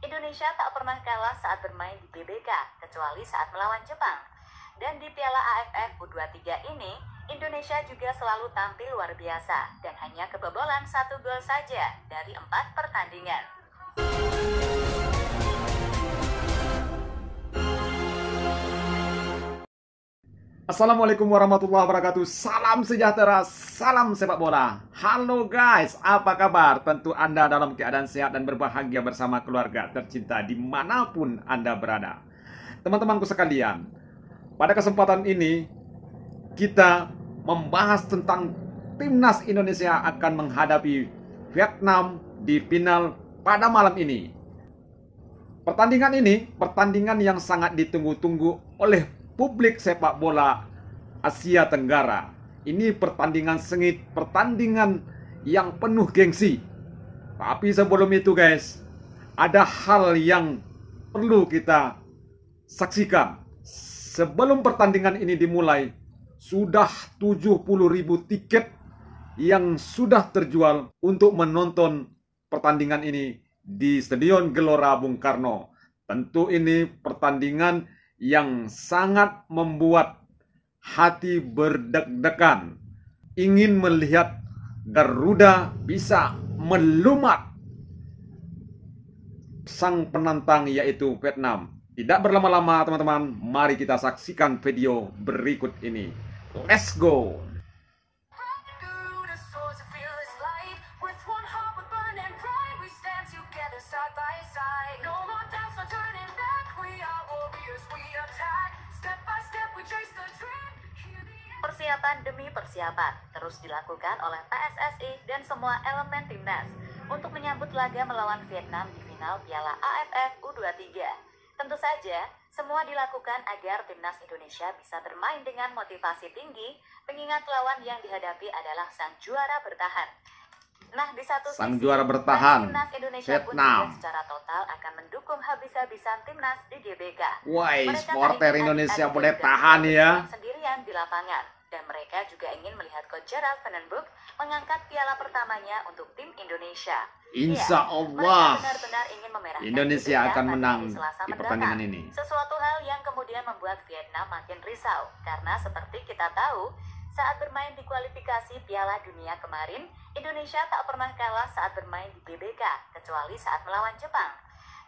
Indonesia tak pernah kalah saat bermain di GBK, kecuali saat melawan Jepang. Dan di Piala AFF U23 ini, Indonesia juga selalu tampil luar biasa dan hanya kebobolan 1 gol saja dari 4 pertandingan. Assalamualaikum warahmatullahi wabarakatuh. Salam sejahtera, salam sepak bola. Halo guys, apa kabar? Tentu Anda dalam keadaan sehat dan berbahagia bersama keluarga tercinta dimanapun Anda berada. Teman-temanku sekalian, pada kesempatan ini kita membahas tentang timnas Indonesia akan menghadapi Vietnam di final pada malam ini. Pertandingan ini pertandingan yang sangat ditunggu-tunggu oleh publik sepak bola Asia Tenggara. Ini pertandingan sengit, pertandingan yang penuh gengsi. Tapi sebelum itu guys, ada hal yang perlu kita saksikan. Sebelum pertandingan ini dimulai, sudah 70.000 tiket yang sudah terjual untuk menonton pertandingan ini di Stadion Gelora Bung Karno. Tentu ini pertandingan yang sangat membuat hati berdeg-degan. Ingin melihat Garuda bisa melumat sang penantang yaitu Vietnam. Tidak berlama-lama teman-teman, mari kita saksikan video berikut ini. Let's go! Persiapan demi persiapan terus dilakukan oleh PSSI dan semua elemen timnas untuk menyambut laga melawan Vietnam di final Piala AFF U23. Tentu saja, semua dilakukan agar timnas Indonesia bisa bermain dengan motivasi tinggi, mengingat lawan yang dihadapi adalah sang juara bertahan. Nah, di satu sang sisi, juara bertahan timnas Indonesia pun juga secara total akan mendukung habis-habisan timnas di GBK. Wah, Mereka supporter Indonesia boleh tahan ya. Sendirian di lapangan, dan mereka juga ingin melihat Coach Gerald Van den Broek mengangkat piala pertamanya untuk tim Indonesia. Insya Ya, Allah benar-benar ingin memerahkan Indonesia GBK akan menang di di pertandingan ini. Sesuatu hal yang kemudian membuat Vietnam makin risau, karena seperti kita tahu, saat bermain di kualifikasi Piala Dunia kemarin, Indonesia tak pernah kalah saat bermain di GBK, kecuali saat melawan Jepang.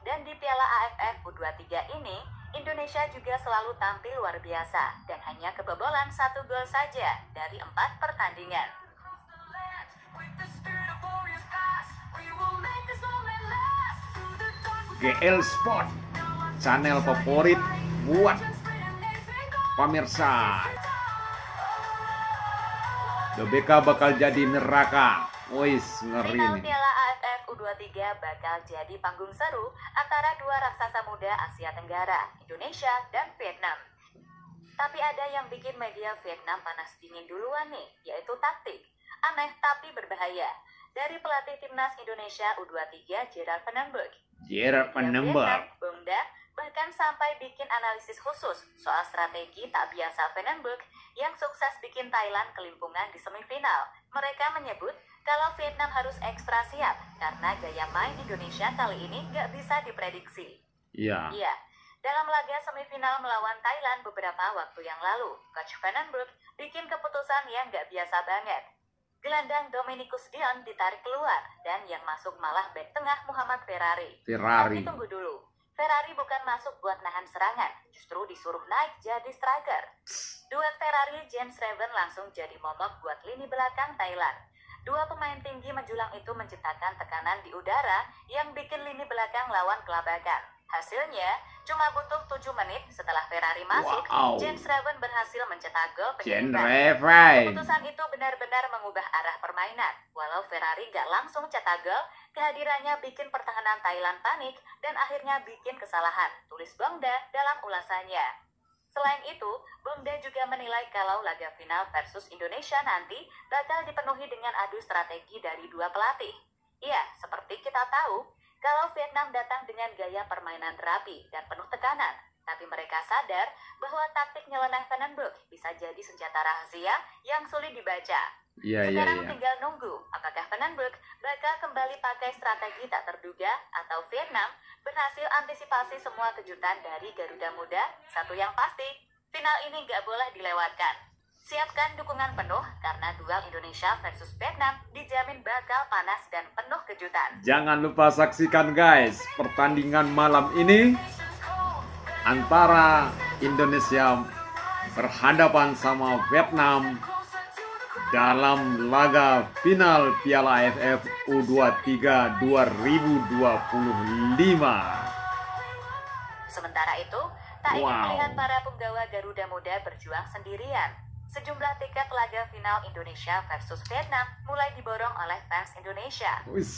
Dan di Piala AFF U23 ini, Indonesia juga selalu tampil luar biasa dan hanya kebobolan 1 gol saja dari 4 pertandingan. GL Sport, channel favorit buat pemirsa. GBK bakal jadi neraka. Wis, ngeri Final nih. Piala AFF U23 bakal jadi panggung seru antara dua raksasa muda Asia Tenggara, Indonesia dan Vietnam. Tapi ada yang bikin media Vietnam panas dingin duluan nih, yaitu taktik. Aneh tapi berbahaya. Dari pelatih timnas Indonesia U23 Gerald Van den Broek. Gerald Van den Broek. Bongda bahkan sampai bikin analisis khusus soal strategi tak biasa Van den Broek yang sukses bikin Thailand kelimpungan di semifinal. Mereka menyebut kalau Vietnam harus ekstra siap karena gaya main Indonesia kali ini gak bisa diprediksi. Iya. Iya, dalam laga semifinal melawan Thailand beberapa waktu yang lalu, Coach Van den Broek bikin keputusan yang gak biasa banget. Gelandang Dominikus Dion ditarik keluar dan yang masuk malah bek tengah Muhammad Ferrari. Tapi tunggu dulu, Ferrari bukan masuk buat nahan serangan, justru disuruh naik jadi striker. Duet Ferrari James Raven langsung jadi momok buat lini belakang Thailand. Dua pemain tinggi menjulang itu menciptakan tekanan di udara yang bikin lini belakang lawan kelabakan. Hasilnya, cuma butuh 7 menit setelah Ferrari masuk, James Raven berhasil mencetak gol penyeimbang. Keputusan itu benar-benar mengubah arah permainan. Walau Ferrari gak langsung cetak gol, kehadirannya bikin pertahanan Thailand panik dan akhirnya bikin kesalahan, tulis Bongda dalam ulasannya. Selain itu, Bongda juga menilai kalau laga final versus Indonesia nanti bakal dipenuhi dengan adu strategi dari dua pelatih. Iya, seperti kita tahu, kalau Vietnam datang dengan gaya permainan rapi dan penuh tekanan, tapi mereka sadar bahwa taktik nyeleneh Van den Broek bisa jadi senjata rahasia yang sulit dibaca. Iya, iya, Sekarang iya. tinggal nunggu apakah Vandenberg bakal kembali pakai strategi tak terduga atau Vietnam berhasil antisipasi semua kejutan dari Garuda Muda. Satu yang pasti, final ini gak boleh dilewatkan. Siapkan dukungan penuh karena duel Indonesia versus Vietnam dijamin bakal panas dan penuh kejutan. Jangan lupa saksikan guys pertandingan malam ini antara Indonesia berhadapan sama Vietnam dalam laga final Piala AFF U23 2025. Sementara itu, tak ingin melihat para punggawa Garuda Muda berjuang sendirian. Sejumlah tiket laga final Indonesia versus Vietnam mulai diborong oleh fans Indonesia,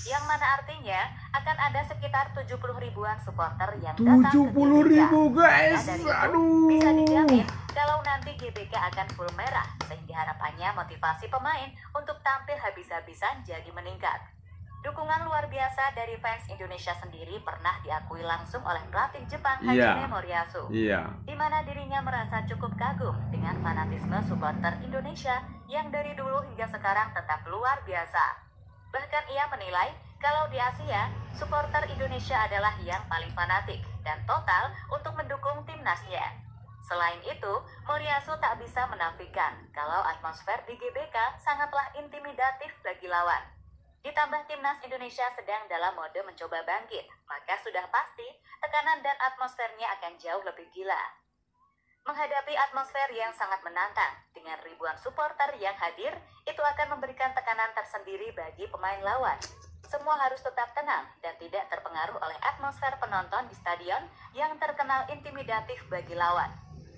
yang mana artinya akan ada sekitar 70 ribuan supporter yang datang ke 70 ribu guys. Aduh. Bisa dijamin kalau nanti GBK akan full merah, sehingga harapannya motivasi pemain untuk tampil habis-habisan jadi meningkat. Dukungan luar biasa dari fans Indonesia sendiri pernah diakui langsung oleh pelatih Jepang Hajime Moriyasu, di mana dirinya merasa cukup kagum dengan fanatisme supporter Indonesia yang dari dulu hingga sekarang tetap luar biasa. Bahkan ia menilai kalau di Asia, supporter Indonesia adalah yang paling fanatik dan total untuk mendukung timnasnya. Selain itu, Moriyasu tak bisa menafikan kalau atmosfer di GBK sangatlah intimidatif bagi lawan. Ditambah timnas Indonesia sedang dalam mode mencoba bangkit, maka sudah pasti tekanan dan atmosfernya akan jauh lebih gila. Menghadapi atmosfer yang sangat menantang dengan ribuan supporter yang hadir, itu akan memberikan tekanan tersendiri bagi pemain lawan. Semua harus tetap tenang dan tidak terpengaruh oleh atmosfer penonton di stadion yang terkenal intimidatif bagi lawan.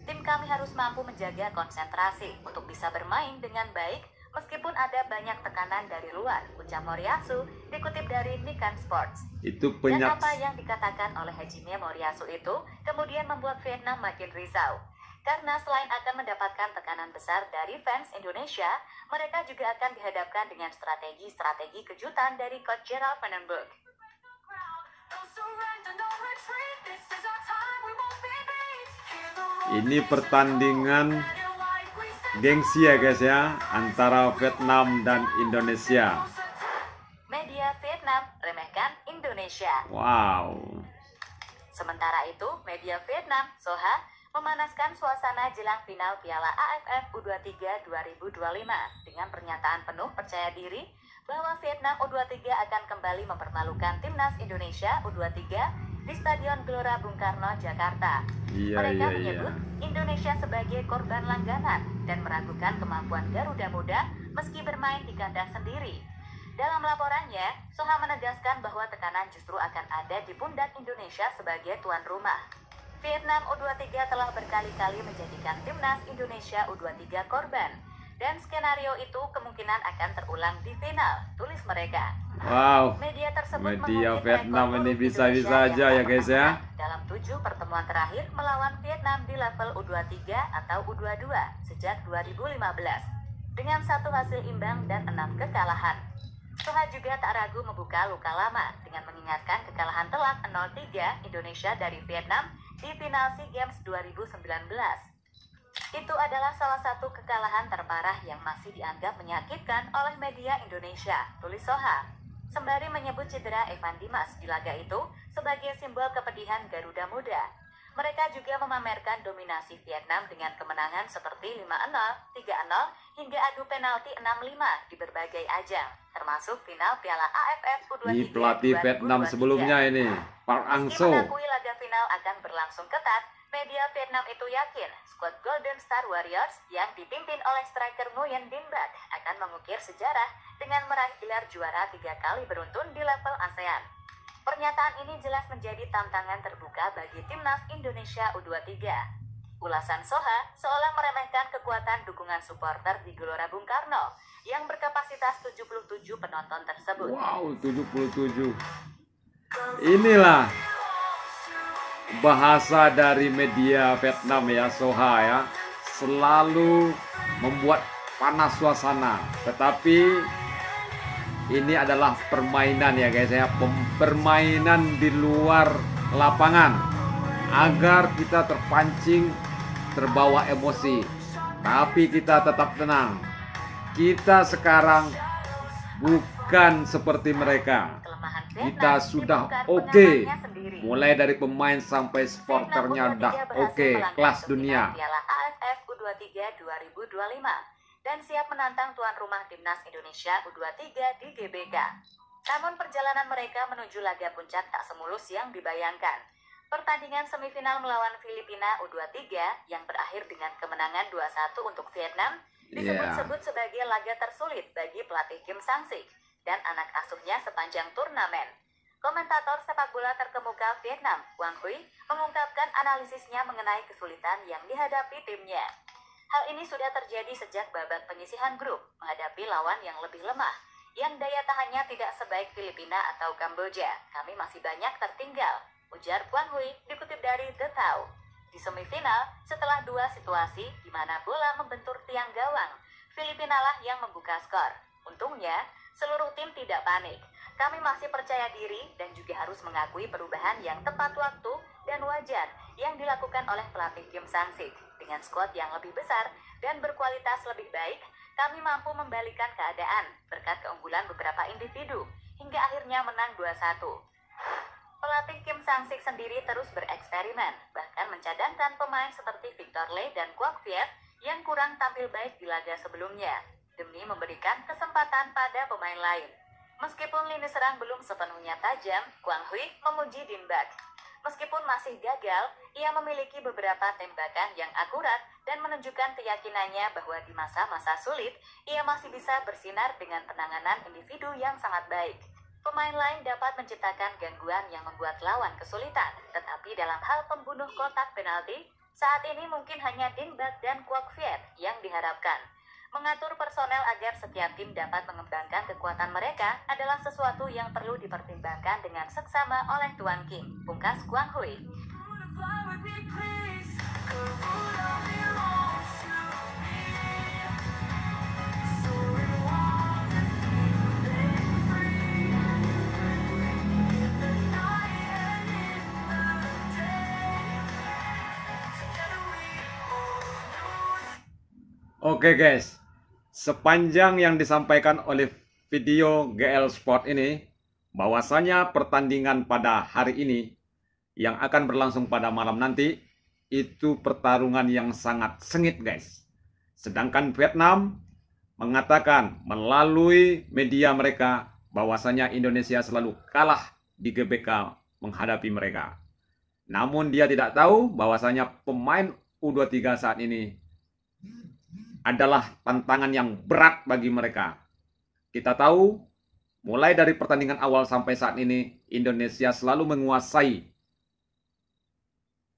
Tim kami harus mampu menjaga konsentrasi untuk bisa bermain dengan baik meskipun ada banyak tekanan dari luar, ucap Moriyasu, dikutip dari Nikkei Sports. Dan apa yang dikatakan oleh Hajime Moriyasu itu kemudian membuat Vietnam makin risau. Karena selain akan mendapatkan tekanan besar dari fans Indonesia, mereka juga akan dihadapkan dengan strategi-strategi kejutan dari coach Gerald Vandenberg. Ini pertandingan gengsi ya guys ya, antara Vietnam dan Indonesia. Media Vietnam remehkan Indonesia. Wow. Sementara itu, media Vietnam, Soha, memanaskan suasana jelang final Piala AFF U23 2025 dengan pernyataan penuh percaya diri bahwa Vietnam U23 akan kembali mempermalukan timnas Indonesia U23 di Stadion Gelora Bung Karno, Jakarta. Mereka menyebut Indonesia sebagai korban langganan dan meragukan kemampuan Garuda Muda meski bermain di kandang sendiri. Dalam laporannya, Soha menegaskan bahwa tekanan justru akan ada di pundak Indonesia sebagai tuan rumah. Vietnam U23 telah berkali-kali menjadikan timnas Indonesia U23 korban, dan skenario itu kemungkinan akan terulang di final, tulis mereka. Wow, media tersebut media Vietnam ini bisa-bisa aja ya guys ya. Dalam 7 pertemuan terakhir melawan Vietnam di level U23 atau U22 sejak 2015, dengan 1 hasil imbang dan 6 kekalahan. Soha juga tak ragu membuka luka lama dengan mengingatkan kekalahan telak 0-3 Indonesia dari Vietnam di final SEA Games 2019. Itu adalah salah satu kekalahan terparah yang masih dianggap menyakitkan oleh media Indonesia, tulis Soha. Sembari menyebut cedera Evan Dimas di laga itu sebagai simbol kepedihan Garuda Muda. Mereka juga memamerkan dominasi Vietnam dengan kemenangan seperti 5-0, 3-0, hingga adu penalti 6-5 di berbagai ajang, termasuk final Piala AFF U23 Ini pelatih Vietnam sebelumnya ini, Park Hang-seo. Meski mengakui laga final akan berlangsung ketat, media Vietnam itu yakin skuad Golden Star Warriors yang dipimpin oleh striker Nguyen Dinh Bach akan mengukir sejarah dengan meraih gelar juara 3 kali beruntun di level ASEAN. Pernyataan ini jelas menjadi tantangan terbuka bagi timnas Indonesia U23. Ulasan Soha seolah meremehkan kekuatan dukungan supporter di Gelora Bung Karno yang berkapasitas 77 penonton tersebut. Wow, 77. Inilah bahasa dari media Vietnam ya, Soha ya. Selalu membuat panas suasana, tetapi ini adalah permainan ya guys ya, permainan di luar lapangan agar kita terpancing, terbawa emosi, tapi kita tetap tenang. Kita sekarang bukan seperti mereka. Kelemahan Kita Vietnam sudah dibongkar oke. pengalamannya sendiri. Mulai dari pemain sampai supporternya Vietnam udah U23 berhasil oke, melangkah kelas ke dunia. final Piala AFF U23 2025 dan siap menantang tuan rumah timnas Indonesia U23 di GBK. Namun perjalanan mereka menuju laga puncak tak semulus yang dibayangkan. Pertandingan semifinal melawan Filipina U23 yang berakhir dengan kemenangan 2-1 untuk Vietnam disebut-sebut sebagai laga tersulit bagi pelatih Kim Sang-sik dan anak asuhnya sepanjang turnamen. Komentator sepak bola terkemuka Vietnam, Quang Huy, mengungkapkan analisisnya mengenai kesulitan yang dihadapi timnya. Hal ini sudah terjadi sejak babak penyisihan grup menghadapi lawan yang lebih lemah, yang daya tahannya tidak sebaik Filipina atau Kamboja. Kami masih banyak tertinggal, ujar Quang Huy dikutip dari The Tao. Di semifinal, setelah dua situasi di mana bola membentur tiang gawang, Filipina lah yang membuka skor. Untungnya, seluruh tim tidak panik. Kami masih percaya diri dan juga harus mengakui perubahan yang tepat waktu dan wajar yang dilakukan oleh pelatih Kim Sang-sik. Dengan skuad yang lebih besar dan berkualitas lebih baik, kami mampu membalikan keadaan berkat keunggulan beberapa individu hingga akhirnya menang 2-1. Pelatih Kim Sang-sik sendiri terus bereksperimen, bahkan mencadangkan pemain seperti Victor Lee dan Quoc Viet yang kurang tampil baik di laga sebelumnya, demi memberikan kesempatan pada pemain lain. Meskipun lini serang belum sepenuhnya tajam, Quang Huy memuji Din Bak. Meskipun masih gagal, ia memiliki beberapa tembakan yang akurat dan menunjukkan keyakinannya bahwa di masa-masa sulit, ia masih bisa bersinar dengan penanganan individu yang sangat baik. Pemain lain dapat menciptakan gangguan yang membuat lawan kesulitan, tetapi dalam hal pembunuh kotak penalti, saat ini mungkin hanya Din Bak dan Quoc Viet yang diharapkan. Mengatur personel agar setiap tim dapat mengembangkan kekuatan mereka adalah sesuatu yang perlu dipertimbangkan dengan seksama oleh Tuan Kim, pungkas Quang Huy. Oke guys, sepanjang yang disampaikan oleh video GL Sport ini, bahwasanya pertandingan pada hari ini yang akan berlangsung pada malam nanti, itu pertarungan yang sangat sengit guys. Sedangkan Vietnam mengatakan melalui media mereka bahwasanya Indonesia selalu kalah di GBK menghadapi mereka. Namun dia tidak tahu bahwasanya pemain U23 saat ini adalah tantangan yang berat bagi mereka. Kita tahu, mulai dari pertandingan awal sampai saat ini, Indonesia selalu menguasai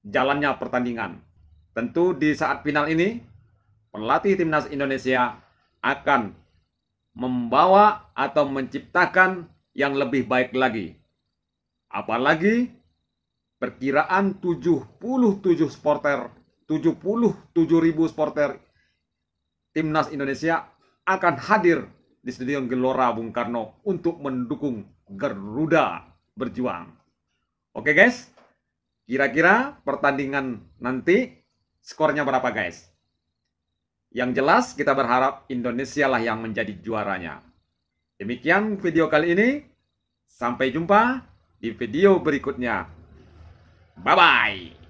jalannya pertandingan. Tentu di saat final ini, pelatih timnas Indonesia akan membawa atau menciptakan yang lebih baik lagi. Apalagi perkiraan 77 supporter, 77.000 supporter timnas Indonesia akan hadir di Stadion Gelora Bung Karno untuk mendukung Garuda berjuang. Oke guys, kira-kira pertandingan nanti skornya berapa guys? Yang jelas kita berharap Indonesia lah yang menjadi juaranya. Demikian video kali ini. Sampai jumpa di video berikutnya. Bye-bye.